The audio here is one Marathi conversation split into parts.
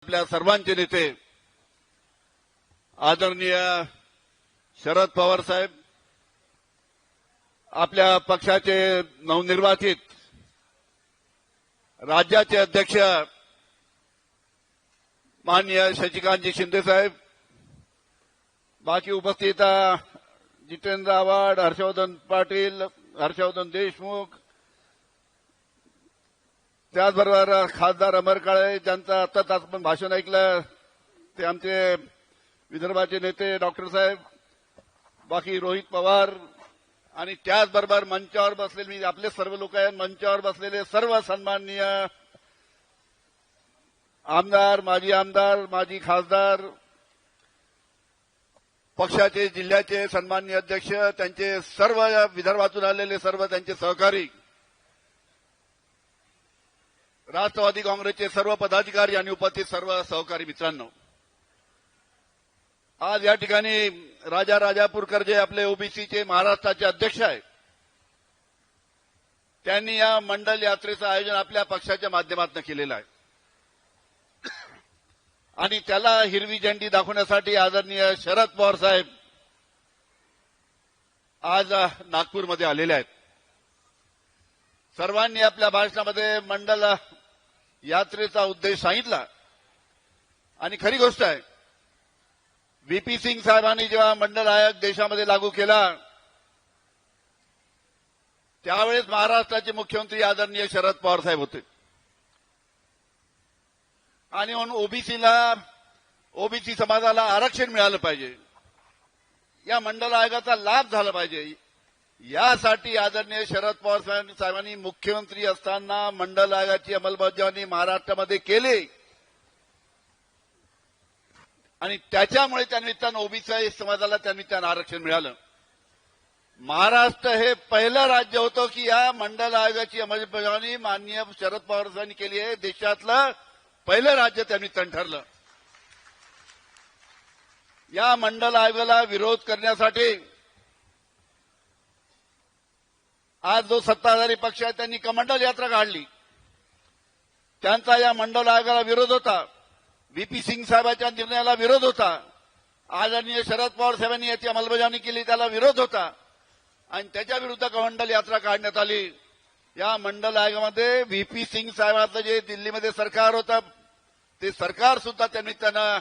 आपल्या सर्वांचे नेते आदरणीय शरद पवार साहेब, आपल्या पक्षाचे नवनिर्वाचित राज्याचे अध्यक्ष माननीय शशिकांतजी शिंदे साहेब, बाकी उपस्थित जितेंद्र आव्हाड, हर्षवर्धन पाटील, हर्षवर्धन देशमुख, त्याचबरोबर खासदार अमर काळे, ज्यांचं आत्ताच आपण भाषण ऐकलं ते आमचे विदर्भाचे नेते डॉक्टर साहेब, बाकी रोहित पवार, आणि त्याचबरोबर मंचावर बसलेले आपले सर्व लोक आहेत, मंचावर बसलेले सर्व सन्माननीय आमदार, माजी खासदार, पक्षाचे जिल्ह्याचे सन्माननीय अध्यक्ष, त्यांचे सर्व विदर्भातून आलेले सर्व त्यांचे सहकारी, राष्ट्रवादी काँग्रेसचे सर्व पदाधिकारी आणि उपस्थित सर्व सहकारी मित्रांनो, आज या ठिकाणी राजापूरकर जे आपले ओबीसीचे महाराष्ट्राचे अध्यक्ष आहेत, त्यांनी या मंडल यात्रेचं आयोजन आपल्या पक्षाच्या माध्यमातून केलेलं आहे आणि त्याला हिरवी झेंडी दाखवण्यासाठी आदरणीय शरद पवार साहेब आज नागपूरमध्ये आलेले आहेत. सर्वांनी आपल्या भाषणामध्ये मंडल यात्रेचा उद्देश सांगितला आणि खरी गोष्ट आहे, व्हीपी सिंग साहेबांनी जेव्हा मंडल आयोग देशामध्ये लागू केला त्यावेळेस महाराष्ट्राचे मुख्यमंत्री आदरणीय शरद पवार साहेब होते आणि म्हणून ओबीसी समाजाला आरक्षण मिळालं पाहिजे, या मंडल आयोगाचा लाभ झाला पाहिजे, यासाठी आदरणीय शरद पवार साहेबांनी मुख्यमंत्री असताना मंडल आयोगाची अंमलबजावणी महाराष्ट्रामध्ये केली आणि त्याच्यामुळे त्यानिमित्तानं ओबीसी समाजाला त्यानिमित्तानं आरक्षण मिळालं. महाराष्ट्र हे पहिलं राज्य होतं की या मंडल आयोगाची अंमलबजावणी माननीय शरद पवार साहेबांनी केली आहे. देशातलं पहिलं राज्य त्यानिमित्तानं ठरलं. या मंडल आयोगाला विरोध करण्यासाठी आज जो सत्ताधारी पक्ष आहे त्यांनी कमंडल यात्रा काढली. त्यांचा या मंडल आयोगाला विरोध होता, व्हीपी सिंग साहेबांच्या निर्णयाला विरोध होता, आदरणीय शरद पवार साहेबांनी याची अंमलबजावणी केली त्याला विरोध होता आणि त्याच्या विरुद्ध कमंडल यात्रा काढण्यात आली. या मंडल आयोगामध्ये व्हीपी सिंग साहेबांचं जे दिल्लीमध्ये सरकार होतं ते सरकार सुद्धा त्यानिमित्तानं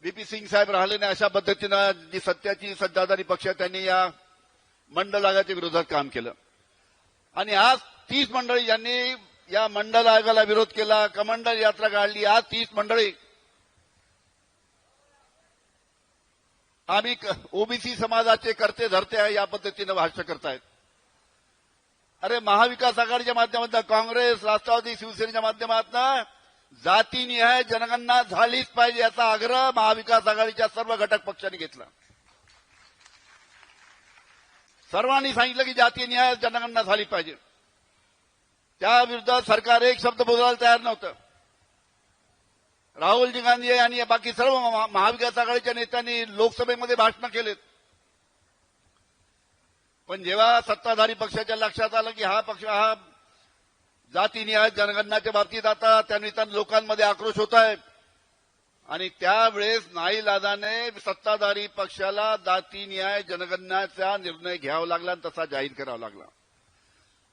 व्हीपी सिंग साहेब राहिले नाही, अशा पद्धतीनं जी सत्याची सत्ताधारी पक्ष त्यांनी या मंडल आयोगाच्या विरोधात काम केलं आणि आज 30 मंडळी ज्यांनी या मंडल आयोगाला विरोध केला, कमंडल यात्रा काढली, आज 30 मंडळी आम्ही ओबीसी समाजाचे करते धरते आहे या पद्धतीनं भाष्य करतायत. अरे महाविकास आघाडीच्या माध्यमातून, काँग्रेस, राष्ट्रवादी, शिवसेनेच्या माध्यमातून जातीनिहाय जनगणना झालीच पाहिजे याचा आग्रह महाविकास आघाडीच्या सर्व घटक पक्षांनी घेतला. सर्वांनी सांगितलं की जातीनिहाय जनगणना झाली पाहिजे. त्याविरुद्ध सरकार एक शब्द बोलायला तयार नव्हतं. राहुलजी गांधी आणि बाकी सर्व महाविकास आघाडीच्या नेत्यांनी लोकसभेमध्ये भाषणं केलेत, पण जेव्हा सत्ताधारी पक्षाच्या लक्षात आलं की हा पक्ष हा जातीनिहाय जनगणनाच्या बाबतीत आता त्यानिमित्तानं लोकांमध्ये आक्रोश होत आहे आणि त्यावेळेस नाईलाजाने सत्ताधारी पक्षाला जातीनिहाय जनगणनाचा निर्णय घ्यावा लागला आणि तसा जाहीर करावा लागला.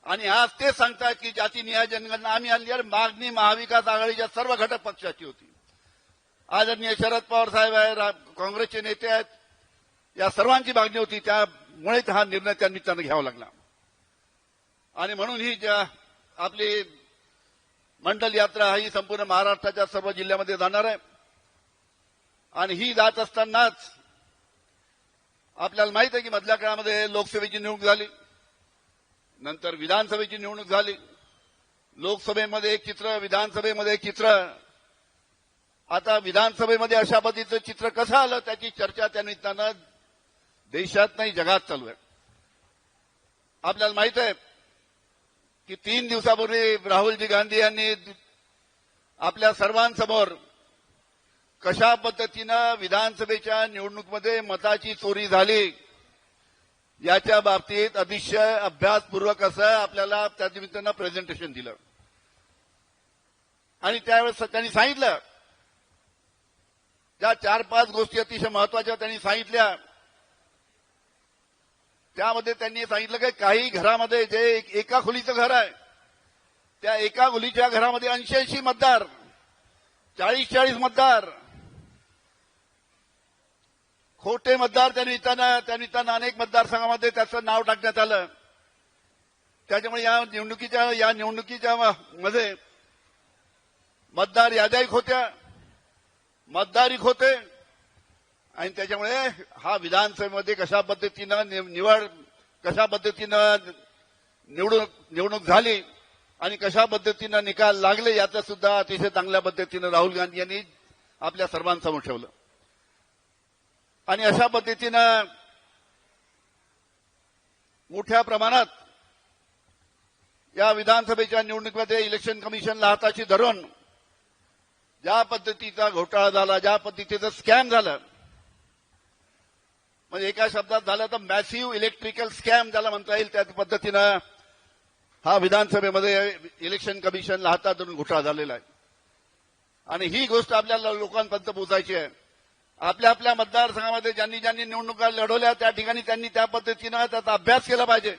आणि आज ते सांगतात की जातीनिहाय जनगणना आम्ही आणली, मागणी महाविकास आघाडीच्या सर्व घटक पक्षाची होती. आदरणीय शरद पवार साहेब आहे, काँग्रेसचे नेते आहेत, या सर्वांची मागणी होती, त्यामुळे हा निर्णय त्या निमित्तानं घ्यावा लागला. आणि म्हणून ही आपली मंडल यात्रा ही संपूर्ण महाराष्ट्राच्या सर्व जिल्ह्यामध्ये जाणार आहे आणि ही जात असतानाच आपल्याला माहित आहे की मधल्या काळामध्ये लोकसभेची निवडणूक झाली, नंतर विधानसभेची निवडणूक झाली. लोकसभेमध्ये एक चित्र, विधानसभेमध्ये एक चित्र. आता विधानसभेमध्ये अशा पद्धतीचं चित्र कसं आलं त्याची चर्चा त्यानिमित्तानं देशात नाही जगात चालू आहे. आपल्याला माहित आहे की 3 दिवसापूर्वी राहुलजी गांधी यांनी आपल्या सर्वांसमोर कशा पद्धतीनं विधानसभेच्या निवडणुकीमध्ये मताची चोरी झाली याच्या बाबतीत अतिशय अभ्यासपूर्वक असं आपल्याला त्या निमित्तानं प्रेझेंटेशन दिलं. आणि त्यावेळेस त्यांनी सांगितलं, ज्या 4-5 गोष्टी अतिशय महत्वाच्या त्यांनी सांगितल्या, त्यामध्ये त्यांनी सांगितलं की काही घरामध्ये जे एका खोलीचं घर आहे, त्या एका खोलीच्या घरामध्ये 80-80 मतदार, 40-40 मतदार, खोटे मतदार त्या निमित्तानं अनेक मतदारसंघामध्ये त्याचं नाव टाकण्यात आलं. त्याच्यामुळे या निवडणुकीच्या मध्ये मतदार याद्या होत्या, मतदारिक होते, आणि त्याच्यामुळे हा विधानसभेमध्ये कशा पद्धतीनं निवडणूक झाली आणि कशा पद्धतीनं निकाल लागले याचं सुद्धा अतिशय चांगल्या पद्धतीनं राहुल गांधी यांनी आपल्या सर्वांसमोर ठेवलं. आणि अशा पद्धतीनं मोठ्या प्रमाणात या विधानसभेच्या निवडणुकीमध्ये इलेक्शन कमिशनला हाताशी धरून ज्या पद्धतीचा घोटाळा झाला, ज्या पद्धतीचं स्कॅम झालं, म्हणजे एका शब्दात झालं तर मॅसिव्ह इलेक्ट्रिकल स्कॅम ज्याला म्हणता येईल, त्या पद्धतीनं हा विधानसभेमध्ये इलेक्शन कमिशनला हातात धरून घोटाळा झालेला आहे. आणि ही गोष्ट आपल्याला लोकांपर्यंत पोहोचायची आहे. आपल्या आपल्या मतदारसंघामध्ये ज्यांनी ज्यांनी निवडणुका लढवल्या त्या ठिकाणी त्यांनी त्या पद्धतीनं त्याचा अभ्यास केला पाहिजे.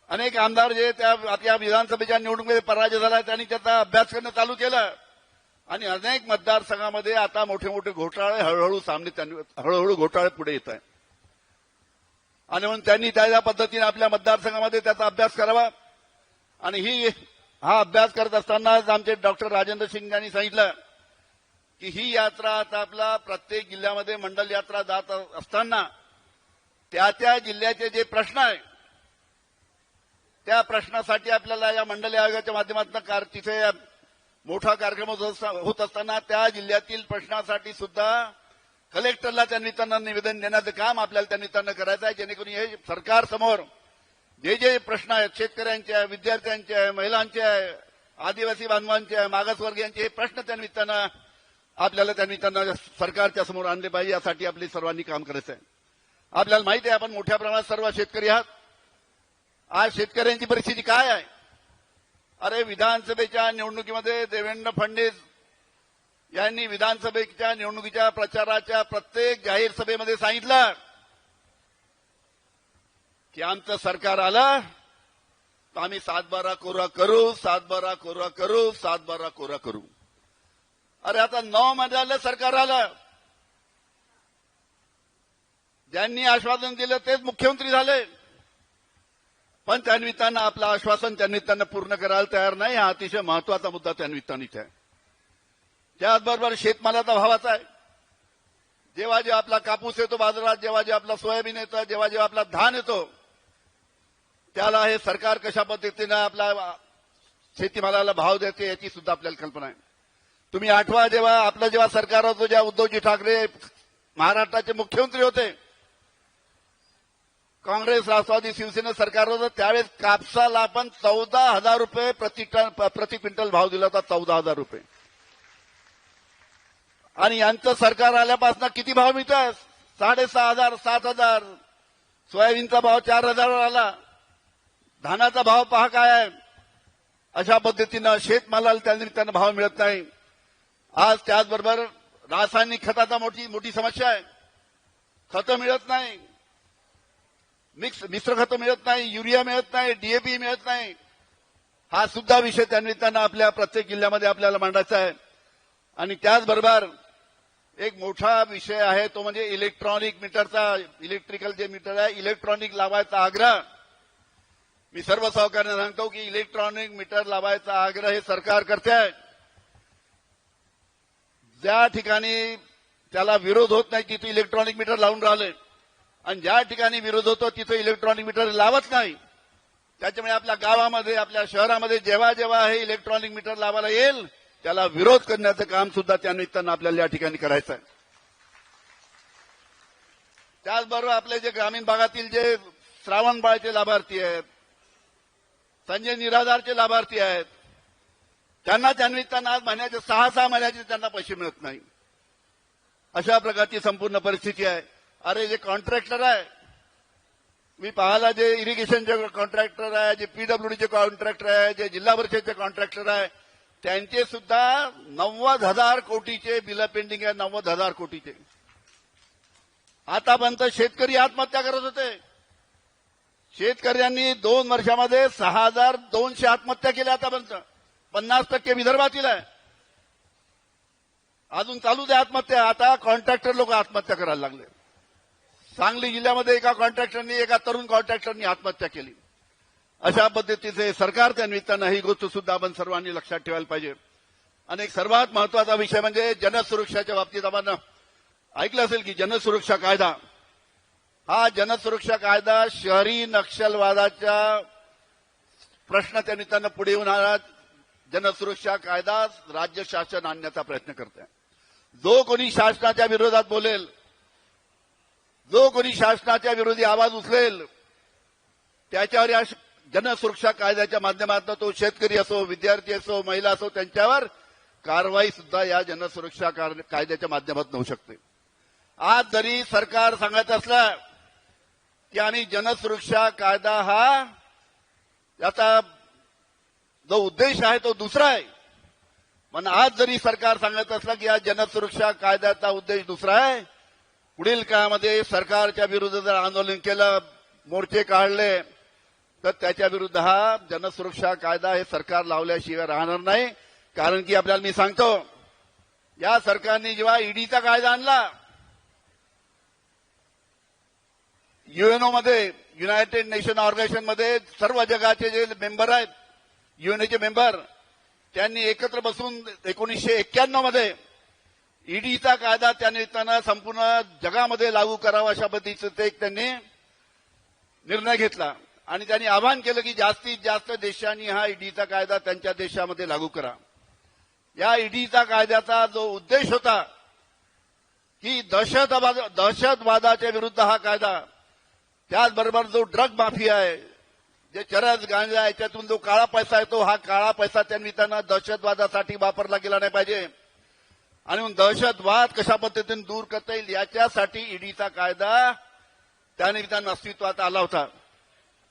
अनेक आमदार जे त्या विधानसभेच्या निवडणुकीमध्ये पराजय झाला त्यांनी त्याचा अभ्यास करणं चालू केलं, आणि अनेक मतदारसंघामध्ये आता मोठे मोठे घोटाळे हळूहळू घोटाळे पुढे येत आहे. आणि म्हणून त्यांनी त्या पद्धतीने आपल्या मतदारसंघामध्ये त्याचा अभ्यास करावा. आणि हा अभ्यास करत असतानाच आमचे डॉक्टर राजेंद्र सिंग यांनी सांगितलं की ही यात्रा आता आपला प्रत्येक जिल्ह्यामध्ये मंडल यात्रा जात असताना त्या जिल्ह्याचे जे प्रश्न आहे त्या प्रश्नासाठी आपल्याला या मंडल आयोगाच्या माध्यमातून तिथे मोठा कार्यक्रम होत असताना त्या जिल्ह्यातील प्रश्नासाठी सुद्धा कलेक्टरला त्या निमित्तानं निवेदन देण्याचं काम आपल्याला त्या निमित्तानं करायचं आहे, जेणेकरून हे सरकारसमोर जे जे प्रश्न आहेत, शेतकऱ्यांचे आहे, विद्यार्थ्यांचे आहे, महिलांचे आहे, आदिवासी बांधवांचे आहे, मागासवर्गीयांचे, हे प्रश्न त्या निमित्तानं आपल्याला त्या निमित्तानं सरकारच्या समोर आणले पाहिजे. यासाठी आपली सर्वांनी काम करायचं आहे. आपल्याला माहिती आहे आपण मोठ्या प्रमाणात सर्व शेतकरी आहात. आज शेतकऱ्यांची परिस्थिती काय आहे? अरे, विधानसभेच्या निवडणुकीमध्ये देवेंद्र फडणवीस यांनी विधानसभेच्या निवडणुकीच्या प्रचाराच्या प्रत्येक जाहीर सभेमध्ये सांगितलं की आमचं सरकार आलं तर आम्ही 7-12 कोरा करू, 7-12 कोरा करू, 7-12 कोरा करू. अरे, आता 9 महिन्याला सरकार आलं. ज्यांनी आश्वासन दिलं तेच मुख्यमंत्री झाले, पण त्यानिमित्तानं आपलं आश्वासन त्यानिमित्तानं पूर्ण करायला तयार नाही. हा अतिशय महत्वाचा मुद्दा त्यानिमित्तानं इथे आहे. त्याचबरोबर शेतमालाचा भावाचा आहे. जेव्हा जेव्हा आपला कापूस येतो बाजारात, जेव्हा जेव्हा आपला सोयाबीन येतं, जेव्हा जेव्हा आपला धान येतो, त्याला हे सरकार कशा पद्धतीनं आपला शेतीमालाला भाव देते याची सुद्धा आपल्याला कल्पना आहे. तुम्ही आठवा, जेव्हा सरकार होतं, ज्या उद्धवजी ठाकरे महाराष्ट्राचे मुख्यमंत्री होते, काँग्रेस राष्ट्रवादी शिवसेना सरकार होतं, त्यावेळेस कापसाला आपण 14,000 रुपये प्रति क्विंटल भाव दिला होता. 14,000 रुपये. आणि यांचं सरकार आल्यापासून किती भाव मिळतोय? 6,500, 7,000. सोयाबीनचा भाव 4,000 वर आला. धानाचा भाव पहा काय आहे. अशा पद्धतीनं शेतमालाला त्या निमित्तानं भाव मिळत नाही. आज त्याचबरोबर रासायनिक खताचा मोठी समस्या आहे. खतं मिळत नाही, मिश्र खतं मिळत नाही, युरिया मिळत नाही, डीएपी मिळत नाही. हा सुद्धा विषय त्या निमित्तानं आपल्या प्रत्येक जिल्ह्यामध्ये आपल्याला मांडायचा आहे. आणि त्याचबरोबर एक मोठा विषय आहे तो म्हणजे इलेक्ट्रॉनिक मीटरचा, इलेक्ट्रिकल जे मीटर आहे इलेक्ट्रॉनिक लावायचा आग्रह. मी सर्व सहकार्यांना सांगतो की इलेक्ट्रॉनिक मीटर लावायचा आग्रह हे सरकार करते आहे. ज्या ठिकाणी त्याला विरोध होत नाही तिथे इलेक्ट्रॉनिक मीटर लावून राहिले, आणि ज्या ठिकाणी विरोध होतो तिथे इलेक्ट्रॉनिक मीटर लावत नाही. त्याच्यामुळे आपल्या गावामध्ये, आपल्या शहरामध्ये जेव्हा जेव्हा हे इलेक्ट्रॉनिक मीटर लावायला येईल त्याला विरोध करण्याचं काम सुद्धा त्या निमित्तानं आपल्याला या ठिकाणी करायचं आहे. त्याचबरोबर आपले जे ग्रामीण भागातील जे श्रावणबाळचे लाभार्थी आहेत, संजय निराधारचे लाभार्थी आहेत, त्यांना त्या निमित्तानं आज महिन्याचे 6 महिन्याचे त्यांना पैसे मिळत नाही. अशा प्रकारची संपूर्ण परिस्थिती आहे. अरे, जे कॉन्ट्रॅक्टर आहे, मी पाहायला जे इरिगेशनचे कॉन्ट्रॅक्टर आहे, जे पीडब्ल्यूडीचे कॉन्ट्रॅक्टर आहे, जे जिल्हा परिषदेचे कॉन्ट्रॅक्टर आहे, त्यांचे सुद्धा 90,000 कोटीचे बिल पेंडिंग आहे. 90,000 कोटीचे. आतापर्यंत शेतकरी आत्महत्या करत होते. शेतकऱ्यांनी 2 वर्षामध्ये 6,200 आत्महत्या केल्या आतापर्यंत. 50% विदर्भातील आहे. अजून चालू दे आत्महत्या. आता कॉन्ट्रॅक्टर लोक आत्महत्या करायला लागले. सांगली जिल्ह्यामध्ये एका तरुण कॉन्ट्रॅक्टरनी आत्महत्या केली. अशा पद्धतीचे सरकार त्या निमित्तानं ही गोष्ट सुद्धा आपण सर्वांनी लक्षात ठेवायला पाहिजे. आणि एक सर्वात महत्वाचा विषय म्हणजे जनसुरक्षाच्या बाबतीत आपण ऐकलं असेल की जनसुरक्षा कायदा, हा जनसुरक्षा कायदा शहरी नक्षलवादाच्या प्रश्न त्या निमित्तानं पुढे येऊन आला. जनसुरक्षा कायदा राज्य शासन आणण्याचा प्रयत्न करत आहे. जो कोणी शासनाच्या विरोधात बोलेल, जो कोणी शासनाच्या विरोधी आवाज उचलेल, त्याच्यावर या जनसुरक्षा कायद्याच्या माध्यमातून तो शेतकरी असो, विद्यार्थी असो, महिला असो, त्यांच्यावर कारवाई सुद्धा या जनसुरक्षा कायद्याच्या माध्यमातून होऊ शकते. आज जरी सरकार सांगत असलं की आम्ही जनसुरक्षा कायदा हा याचा जो उद्देश आहे तो दुसरा आहे, पण आज जरी सरकार सांगत असलं की या जनसुरक्षा कायद्याचा उद्देश दुसरा आहे, पुढील काळामध्ये सरकारच्या विरुद्ध जर आंदोलन केलं, मोर्चे काढले, तर त्याच्या विरुद्ध हा जनसुरक्षा कायदा हे सरकार लावल्याशिवाय राहणार नाही. कारण की आपल्याला मी सांगतो, या सरकारने जेव्हा ईडीचा कायदा आणला, युएनओ मध्ये, युनायटेड नेशन ऑर्गनायझेशन मध्ये सर्व जगाचे जे मेंबर आहेत, युएनओचे मेंबर, त्यांनी एकत्र बसून 1991 मध्ये ईडीचा कायदा त्या निमित्तानं संपूर्ण जगामध्ये लागू करावा अशा पद्धतीचे त्यांनी निर्णय घेतला. आणि त्यांनी आवाहन केलं की जास्तीत जास्त देशांनी हा ईडीचा कायदा त्यांच्या देशामध्ये लागू करा. या ईडीचा कायद्याचा जो उद्देश होता की दहशतवादाच्या विरुद्ध हा कायदा, त्याचबरोबर जो ड्रग माफिया आहे, जे चरस गांजा याच्यातून जो काळा पैसा येतो, हा काळा पैसा त्या निमित्तानं दहशतवादासाठी वापरला गेला नाही पाहिजे. आणि दहशतवाद कशा पद्धतीने दूर करता येईल याच्यासाठी ईडीचा कायदा त्या निमित्तानं अस्तित्वात आला होता.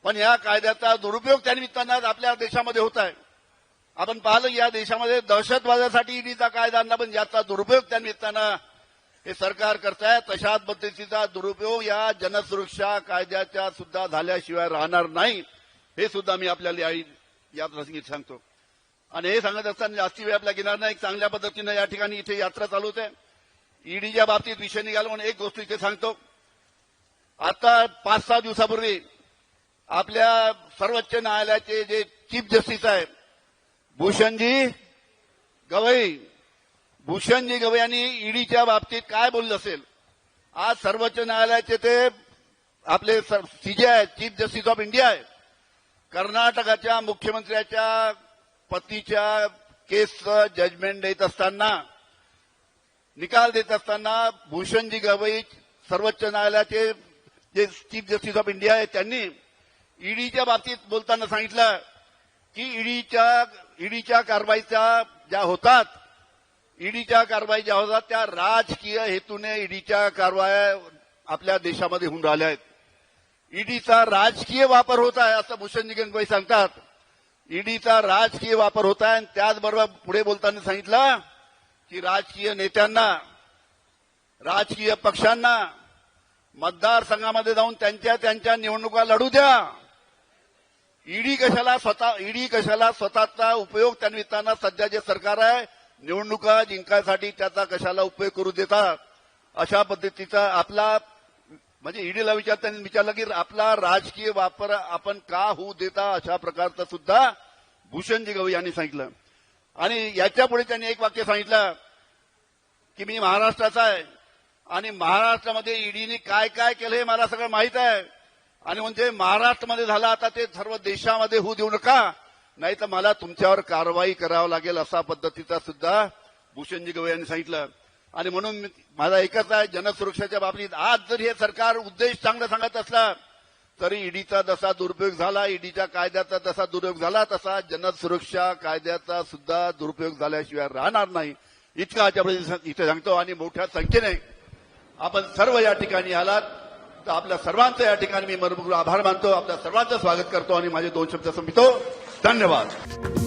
पण या कायद्याचा दुरुपयोग त्या निमित्तानं आपल्या देशामध्ये होत आहे. आपण पाहिलं या देशामध्ये दहशतवादासाठी ईडीचा कायदा आणला, पण याचा दुरुपयोग त्या निमित्तानं हे सरकार करताय. तशाच पद्धतीचा दुरुपयोग या जनसुरक्षा कायद्याच्या सुद्धा झाल्याशिवाय राहणार नाही, हे सुद्धा मी आपल्याला या प्रसंगी सांगतो. आणि हे सांगत असताना जास्ती वेळ आपल्या घेणार नाही. एक चांगल्या पद्धतीनं या ठिकाणी इथे यात्रा चालू होते. ईडीच्या बाबतीत विषय निघाला म्हणून एक गोष्ट इथे सांगतो. आता 5-6 दिवसापूर्वी आपल्या सर्वोच्च न्यायालयाचे जे चीफ जस्टिस आहे भूषणजी गवई यांनी ईडीच्या बाबतीत काय बोललं असेल. आज सर्वोच्च न्यायालयाचे ते आपले सीजे चीफ जस्टिस ऑफ इंडिया आहे. कर्नाटकाच्या मुख्यमंत्र्याच्या पतीच्या केसचं जजमेंट देत असताना, निकाल देत असताना भूषणजी गवई सर्वोच्च न्यायालयाचे जे चीफ जस्टिस ऑफ इंडिया आहे, त्यांनी ईडीच्या बाबतीत बोलताना सांगितलं की ईडीच्या कारवाईच्या ज्या होतात त्या राजकीय हेतूने ईडीच्या कारवाया आपल्या देशामध्ये होऊन राहिल्या आहेत. ईडीचा राजकीय वापर होत आहे असं भूषणजी गवई सांगतात. ईडीचा राजकीय वापर होत आहे. आणि त्याचबरोबर पुढे बोलताना सांगितलं की राजकीय नेत्यांना, राजकीय पक्षांना मतदारसंघामध्ये जाऊन त्यांच्या निवडणुका लढू द्या. ईडी कशाला स्वतःचा उपयोग त्या निमित्तानं सध्या जे सरकार आहे निवडणुका जिंकायसाठी त्याचा कशाला उपयोग करू देतात. अशा पद्धतीचा आपला म्हणजे ईडीला विचारलं की आपला राजकीय वापर आपण का होऊ देता, अशा प्रकारचं सुद्धा भूषणजी गवई यांनी सांगितलं. आणि याच्यापुढे त्यांनी एक वाक्य सांगितलं की मी महाराष्ट्राचा आहे आणि महाराष्ट्रामध्ये ईडीने काय काय केलं हे मला सगळं माहित आहे. आणि म्हणजे महाराष्ट्रामध्ये झालं, आता ते सर्व देशामध्ये होऊ देऊ नका, नाही तर मला तुमच्यावर कारवाई करावं लागेल, असा पद्धतीचा सुद्धा भूषणजी गवई यांनी सांगितलं. आणि म्हणून माझा एकच आहे, जनसुरक्षेच्या बाबतीत आज जरी हे सरकार उद्देश चांगला सांगत असला तरी ईडीचा जसा दुरुपयोग झाला, ईडीच्या कायद्याचा जसा दुरुपयोग झाला, तसा जनसुरक्षा कायद्याचा सुद्धा दुरुपयोग झाल्याशिवाय राहणार नाही, इतका इथे सांगतो. आणि मोठ्या संख्येने आपण सर्व या ठिकाणी आलात, तर आपल्या सर्वांचं या ठिकाणी मी मनपूर्वक आभार मानतो, आपल्या सर्वांचं स्वागत करतो आणि माझे 2 शब्द संपवितो. धन्यवाद.